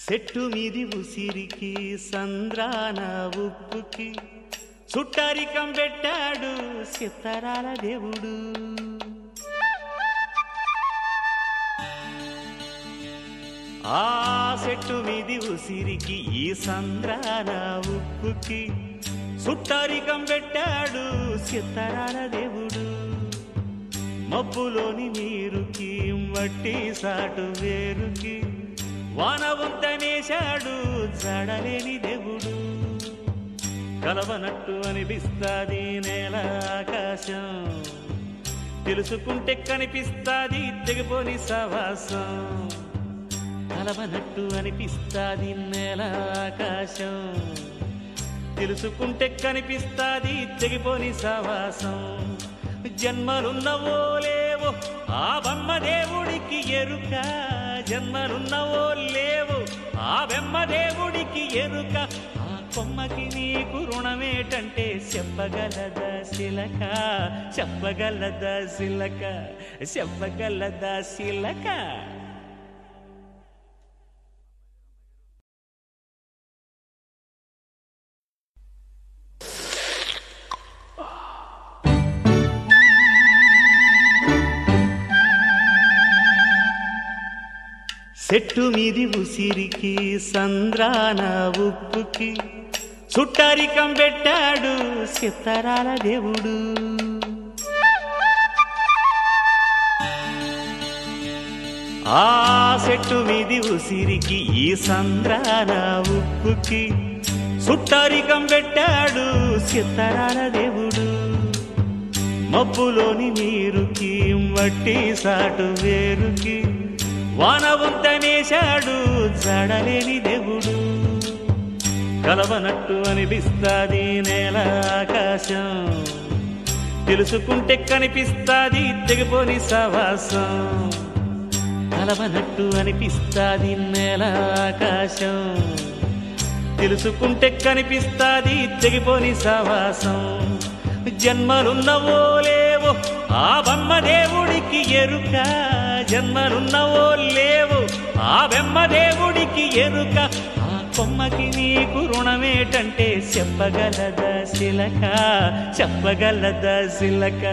చెట్టు మీది ఉసిరికి సంద్రాన ఉప్పుకి సుట్టారికం పెట్టాడు సిత్తరాల దేవుడు. ఆ చెట్టు మీది ఉసిరికి ఈ సంద్రాన ఉప్పుకి సుట్టారికం పెట్టాడు సిత్తరాల దేవుడు. మబ్బులోని నీరుకి వట్టి సాటు వేరుకి వాన వంతనేశాడు జడలేని దేవుడు. కలవనట్టు అనిపిస్తాది నేల ఆకాశం, తెలుసుకుంటే కనిపిస్తాది తెగిపోని సవాసం. కలవనట్టు అనిపిస్తాది నేల ఆకాశం, తెలుసుకుంటే కనిపిస్తాది తెగిపోని సవాసం. జన్మలున్నవో లేవో ఆ బొమ్మ దేవుడికి ఎరుక, జన్మలున్నవో లేవో ఆ బొమ్మ దేవుడికి ఎరుక. ఆ కొమ్మకి నీకు రుణమేటంటే చెప్పగలదా శిలక, చెప్పగలదా శిలక, చెప్పగలదా శిలక. చెట్టు మీది ఉసిరికి సంద్రాన ఉప్పుకి సుట్టారికం పెట్టాడు సిత్తరాల దేవుడు. ఆ చెట్టు మీది ఉసిరికి ఈ సంద్రాన ఉప్పుకి సుట్టారికం పెట్టాడు సిత్తరాల దేవుడు. మబ్బులోని నీరుకి వట్టి సాటు వేరుకి వాన వంతనేశాడు జడలేని దేవుడు. కలవనట్టు అనిపిస్తాది నేల ఆకాశం, తెలుసుకుంటే కనిపిస్తాది తెగిపోని సవాసం. కలవనట్టు అనిపిస్తాది నేల ఆకాశం, తెలుసుకుంటే కనిపిస్తాది తెగిపోని సవాసం. జన్మలున్నవో లేవో ఆ బొమ్మ దేవుడికి ఎరుక, జన్మలున్నవో లేవో ఆ బొమ్మ దేవుడికి ఎరుక. ఆ కొమ్మకి నీకు రుణమేటంటే చెప్పగలదా శిలక, చెప్పగలదా శిలక.